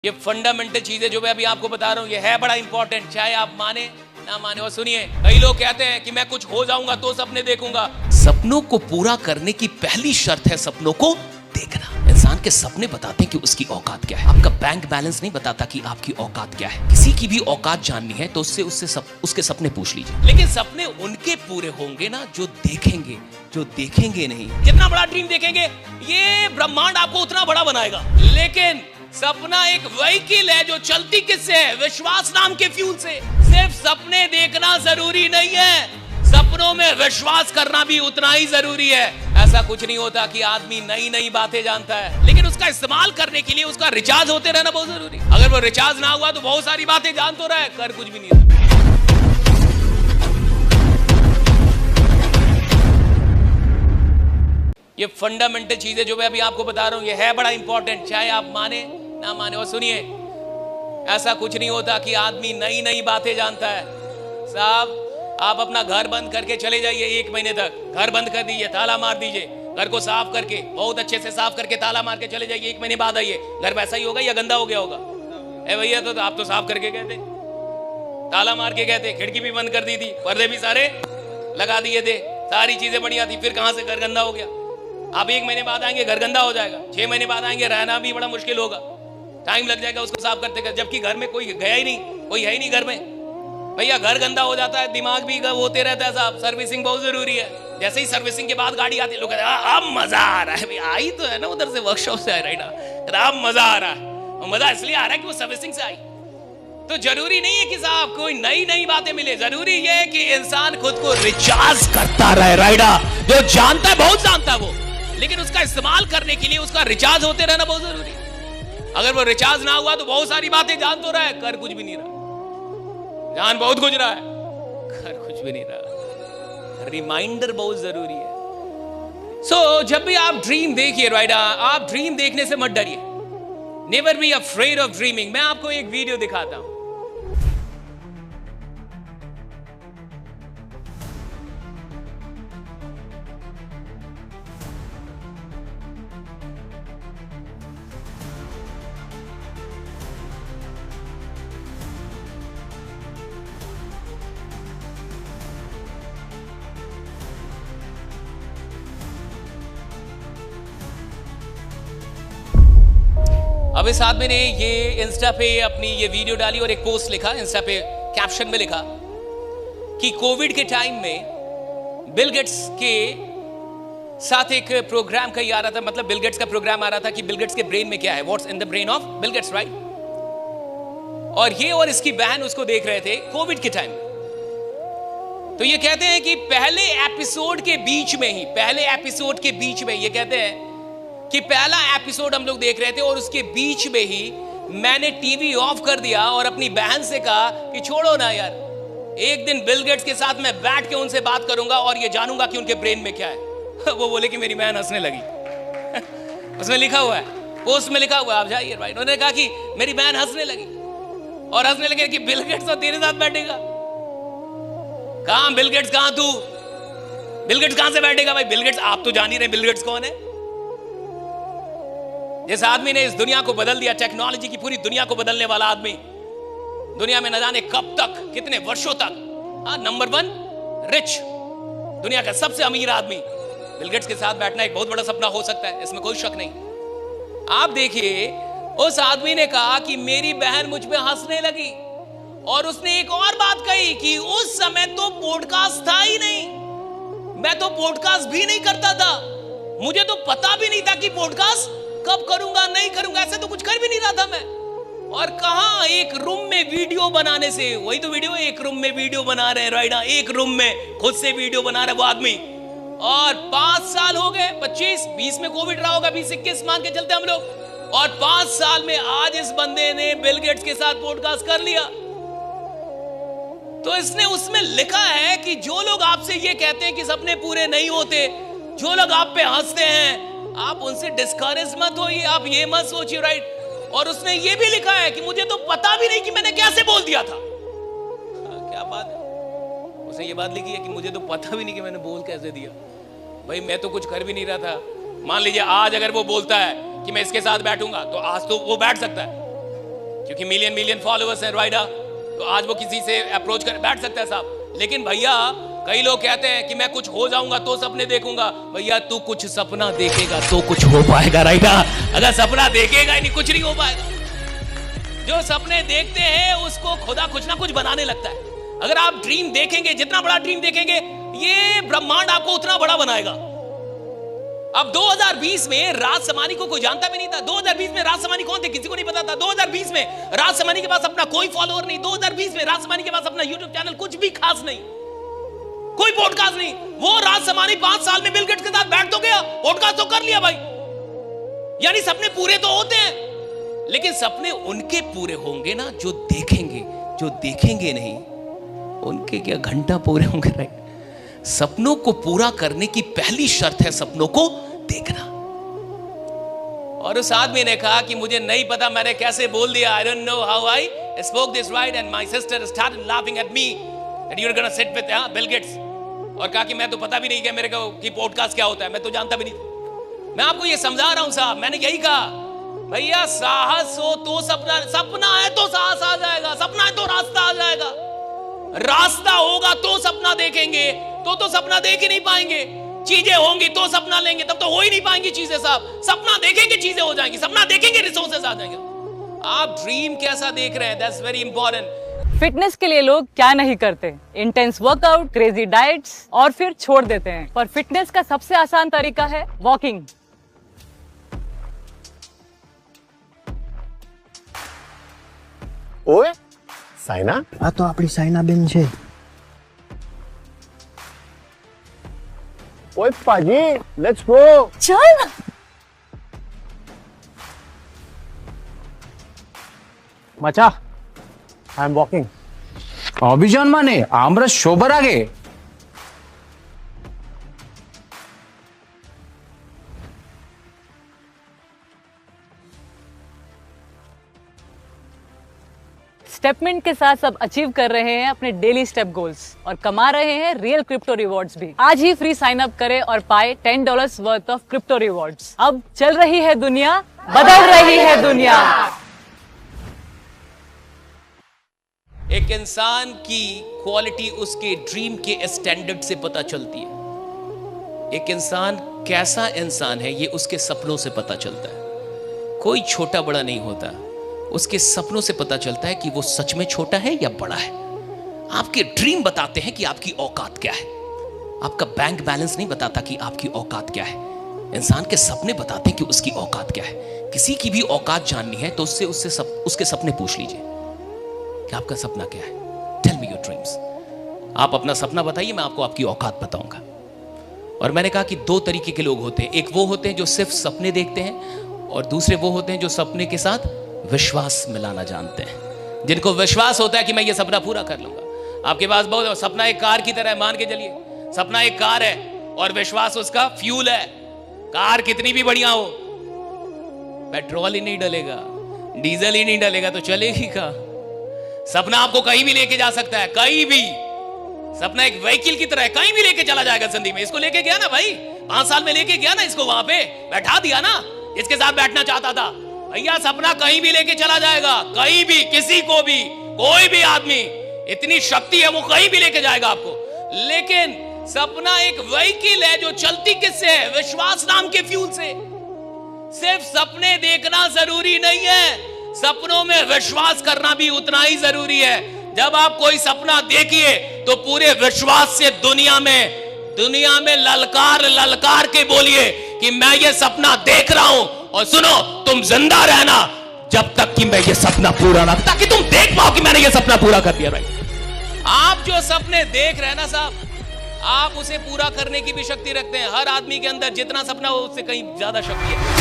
ये फंडामेंटल चीज है जो मैं अभी आपको बता रहा हूँ, ये है बड़ा इंपॉर्टेंट, चाहे आप माने ना माने। और सुनिए, कई लोग कहते हैं कि मैं कुछ हो जाऊंगा तो सपने देखूंगा। सपनों को पूरा करने की पहली शर्त है सपनों को देखना। इंसान के सपने बताते हैं कि उसकी औकात क्या है। आपका बैंक बैलेंस नहीं बताता कि आपकी औकात क्या है। किसी की भी औकात जाननी है तो उसके सपने पूछ लीजिए। लेकिन सपने उनके पूरे होंगे ना जो देखेंगे नहीं। जितना बड़ा ड्रीम देखेंगे ये ब्रह्मांड आपको उतना बड़ा बनाएगा। लेकिन सपना एक व्हीकल है जो चलती किससे है? विश्वास नाम के फ्यूल से। सिर्फ सपने देखना जरूरी नहीं है, सपनों में विश्वास करना भी उतना ही जरूरी है। ऐसा कुछ नहीं होता कि आदमी नई नई बातें जानता है, लेकिन उसका इस्तेमाल करने के लिए उसका रिचार्ज होते रहना बहुत जरूरी। अगर वो रिचार्ज ना हुआ तो बहुत सारी बातें जान तो रहा है, कर कुछ भी नहीं रहा। ये फंडामेंटल चीज है जो मैं अभी आपको बता रहा हूँ, ये है बड़ा इंपॉर्टेंट, चाहे आप माने ना माने। और सुनिए, ऐसा कुछ नहीं होता कि आदमी नई नई बातें जानता है। साहब, आप अपना घर बंद करके चले जाइए, 1 महीने तक घर बंद कर दीजिए, ताला मार दीजिए, घर को साफ करके बहुत अच्छे से साफ करके ताला मार के चले जाइए। 1 महीने बाद आइए, घर वैसा ही होगा या गंदा हो गया होगा? ए भैया, तो आप तो साफ करके गए थे, ताला मार के गए थे, खिड़की भी बंद कर दी थी, पर्दे भी सारे लगा दिए थे, सारी चीजें बढ़िया थी, फिर कहां से घर गंदा हो गया? आप 1 महीने बाद आएंगे, घर गंदा हो जाएगा। 6 महीने बाद आएंगे, रहना भी बड़ा मुश्किल होगा, टाइम लग जाएगा उसको साफ करते करते, जबकि घर में कोई गया ही नहीं, कोई है ही नहीं घर में। भैया, घर गंदा हो जाता है, दिमाग भी होते रहता है साहब। सर्विसिंग बहुत जरूरी है। जैसे ही सर्विसिंग के बाद गाड़ी आती है, लोग कहते हैं अब मजा आ रहा है। आई तो है ना उधर से, वर्कशॉप से, राइट ना, अब मजा आ रहा है। मजा इसलिए आ रहा है कि वो सर्विसिंग से आई। तो जरूरी नहीं है कि साहब कोई नई नई बातें मिले, जरूरी ये है कि इंसान खुद को रिचार्ज करता रहे। राइडा जो जानता है, बहुत जानता है वो, लेकिन उसका इस्तेमाल करने के लिए उसका रिचार्ज होते रहना बहुत जरूरी है। अगर वो रिचार्ज ना हुआ तो बहुत सारी बातें जान तो रहा है, कर कुछ भी नहीं रहा। जान बहुत कुछ रहा है, कर कुछ भी नहीं रहा। रिमाइंडर बहुत जरूरी है। सो जब भी आप ड्रीम देखिए, राइट, आप ड्रीम देखने से मत डरिए। Never be afraid of dreaming. मैं आपको एक वीडियो दिखाता हूं। अब इस आदमी ने ये इंस्टा पे अपनी ये वीडियो डाली और एक पोस्ट लिखा, इंस्टा पे कैप्शन में लिखा कि कोविड के टाइम में बिल गेट्स के साथ एक प्रोग्राम कहीं आ रहा था, मतलब बिल गेट्स का प्रोग्राम आ रहा था कि बिल गेट्स के ब्रेन में क्या है, what's in the brain of Bill Gates, right. और ये और इसकी बहन उसको देख रहे थे कोविड के टाइम में। तो ये कहते हैं कि पहले एपिसोड के बीच में ये कहते हैं कि पहला एपिसोड हम लोग देख रहे थे और उसके बीच में ही मैंने टीवी ऑफ कर दिया और अपनी बहन से कहा कि छोड़ो ना यार, एक दिन बिल गेट्स के साथ मैं बैठ के उनसे बात करूंगा और ये जानूंगा कि उनके ब्रेन में क्या है। वो बोले कि मेरी बहन हंसने लगी। उसमें लिखा हुआ है, पोस्ट में लिखा हुआ है, आप जाइए, राइट। उन्होंने कहा कि मेरी बहन हंसने लगी और हंसने लगे कि बिल गेट्स तो तेरे साथ बैठेगा। कहां बिल गेट्स, कहां तू? बिल गेट्स कहां से बैठेगा भाई? बिल गेट्स, आप तो जान ही रहे बिल गेट्स कौन है। जिस आदमी ने इस दुनिया को बदल दिया, टेक्नोलॉजी की पूरी दुनिया को बदलने वाला आदमी, दुनिया में न जाने कब तक, कितने वर्षों तक नंबर 1 रिच, दुनिया का सबसे अमीर आदमी, बिल गेट्स के साथ बैठना एक बहुत बड़ा सपना हो सकता है, इसमें कोई शक नहीं। आप देखिए, उस आदमी ने कहा कि मेरी बहन मुझ पे हंसने लगी और उसने एक और बात कही कि उस समय तो पॉडकास्ट था ही नहीं, मैं तो पॉडकास्ट भी नहीं करता था, मुझे तो पता भी नहीं था कि पॉडकास्ट कब करूंगा, नहीं करूंगा, ऐसे तो कुछ कर भी नहीं रहा था मैं। और कहां एक रूम में वीडियो बनाने से, वही तो वीडियो, एक रूम में वीडियो बना रहे हैं, राइट, एक रूम में खुद से वीडियो बना रहा है वो आदमी। और 5 साल हो गए, 25, 20 में कोविड रहा होगा, 20-21 मान के चलते हम लोग, और 5 साल में आज इस बंदे ने बिल गेट्स के साथ पॉडकास्ट कर लिया। तो इसने उसमें लिखा है कि जो लोग आपसे ये कहते हैं कि सपने पूरे नहीं होते, जो लोग आप पे हंसते हैं, आप उनसे डिस्करेज मत होइए, आप ये मत सोचिए, राइट। और उसने ये भी लिखा है कि मुझे तो पता भी नहीं कि मैंने कैसे बोल दिया था। क्या बात है, उसने ये बात लिखी है कि मुझे तो पता भी नहीं कि मैंने बोल कैसे दिया। भाई, मैं तो कुछ कर भी नहीं रहा था। मान लीजिए आज अगर वो बोलता है कि मैं इसके साथ बैठूंगा, तो आज तो वो बैठ सकता है, क्योंकि मिलियन फॉलोअर्स हैं राइडा, तो आज वो किसी से अप्रोच कर बैठ सकता है साहब। लेकिन भैया कई लोग कहते हैं कि मैं कुछ हो जाऊंगा तो सपने देखूंगा। भैया तू कुछ सपना देखेगा तो कुछ हो पाएगा राइडा, अगर सपना देखेगा ही नहीं कुछ नहीं हो पाएगा। जो सपने देखते हैं उसको खुदा कुछ ना कुछ बनाने लगता है। अगर आप ड्रीम देखेंगे, जितना बड़ा ड्रीम देखेंगे, ये ब्रह्मांड आपको उतना बड़ा बनाएगा। अब 2020 में राज समानी को कोई जानता भी नहीं था। 2020 में राज समानी कौन थे किसी को नहीं पता था। 2020 में राज समानी के पास अपना कोई फॉलोअर नहीं। 2020 में राज समानी के पास अपना यूट्यूब चैनल कुछ भी खास नहीं, कोई पॉडकास्ट नहीं। वो राज समानी 5 साल में बिल गेट्स के साथ बैठ तो गया, पॉडकास्ट तो कर लिया भाई। यानी सपने पूरे तो होते हैं, लेकिन सपने उनके पूरे होंगे ना जो देखेंगे। जो देखेंगे नहीं उनके क्या घंटा पूरे होंगे राइट। सपनों को पूरा करने की पहली शर्त है सपनों को देखना। और उस आदमी ने कहा कि मुझे नहीं पता मैंने कैसे बोल दिया, I don't know how I spoke this right and my sister started laughing at me that you are gonna sit with Bill Gates. और कहा कि मैं तो पता भी नहीं कि मेरे को कि पॉडकास्ट क्या होता है, मैं तो जानता भी नहीं। मैं आपको ये समझा रहा हूं साहब, मैंने यही कहा भैया साहस हो तो सपना है तो साहस आ जाएगा, सपना है तो रास्ता आ जाएगा। रास्ता होगा तो सपना देखेंगे, तो सपना देख ही नहीं पाएंगे। चीजें होंगी तो सपना लेंगे, तब तो हो ही नहीं पाएंगी चीजें साहब। सपना देखेंगे चीजें हो जाएंगी, सपना देखेंगे रिसोर्सेस आ जाएंगे। आप ड्रीम कैसा देख रहे हैं, दैट्स वेरी इंपॉर्टेंट। फिटनेस के लिए लोग क्या नहीं करते, इंटेंस वर्कआउट, क्रेजी डाइट्स और फिर छोड़ देते हैं। पर फिटनेस का सबसे आसान तरीका है वॉकिंग। ओए साइना, આ તો આપણી સાયનાબેન છે। ओए पाजी, लेट्स गो। चल मचा, आई एम वॉकिंग। অভিযান মানে আমরা সবার আগে। स्टेपमेंट के साथ सब अचीव कर रहे हैं अपने डेली स्टेप गोल्स और कमा रहे हैं रियल क्रिप्टो रिवॉर्ड्स भी। आज ही फ्री साइन अप करें और पाए $10 वर्थ ऑफ क्रिप्टो रिवॉर्ड्स। अब चल रही है दुनिया, बदल रही है दुनिया। एक इंसान की क्वालिटी उसके ड्रीम के स्टैंडर्ड से पता चलती है। एक इंसान कैसा इंसान है ये उसके सपनों से पता चलता है। कोई छोटा बड़ा नहीं होता, उसके सपनों से पता चलता है कि वो सच में छोटा है या बड़ा है। आपके ड्रीम बताते हैं कि आपकी औकात क्या है। आपका बैंक बैलेंस नहीं बताता कि आपकी औकात क्या है। इंसान के सपने बताते हैं कि उसकी औकात क्या है। किसी की भी औकात जाननी है तो उसके सपने पूछ लीजिए कि आपका सपना क्या है। Tell me your dreams. आप अपना सपना बताइए, मैं आपको आपकी औकात बताऊंगा। और मैंने कहा कि 2 तरीके के लोग होते हैं। एक वो होते हैं जो सिर्फ सपने देखते हैं, और दूसरे वो होते हैं जो सपने के साथ विश्वास मिलाना जानते हैं, जिनको विश्वास होता है कि मैं ये सपना पूरा कर लूंगा। आपके पास बहुत सपना एक कार की तरह है, मान के चलिए सपना एक कार है और विश्वास उसका फ्यूल है। कार कितनी भी बढ़िया हो, पेट्रोल ही नहीं डलेगा, डीजल ही नहीं डलेगा तो चलेगी का। सपना आपको कहीं भी लेके जा सकता है, कहीं भी। सपना एक व्हीकल की तरह है, कहीं भी लेके चला जाएगा जिंदगी में। इसको लेके गया ना भाई, 5 साल में लेके गया ना इसको, वहां पे बैठा दिया ना इसके साथ बैठना चाहता था। भैया सपना कहीं भी लेके चला जाएगा, कहीं भी, किसी को भी, कोई भी आदमी, इतनी शक्ति है वो कहीं भी लेके जाएगा आपको। लेकिन सपना एक व्हीकल है जो चलती किससे है? विश्वास नाम के फ्यूल से। सिर्फ सपने देखना जरूरी नहीं है, सपनों में विश्वास करना भी उतना ही जरूरी है। जब आप कोई सपना देखिए तो पूरे विश्वास से दुनिया में ललकार के बोलिए कि मैं ये सपना देख रहा हूं। और सुनो, तुम जिंदा रहना जब तक कि मैं ये सपना पूरा ना, ताकि तुम देख पाओ कि मैंने ये सपना पूरा कर दिया। भाई आप जो सपने देख रहे हैं ना साहब, आप उसे पूरा करने की भी शक्ति रखते हैं। हर आदमी के अंदर जितना सपना हो उससे कहीं ज्यादा शक्ति है।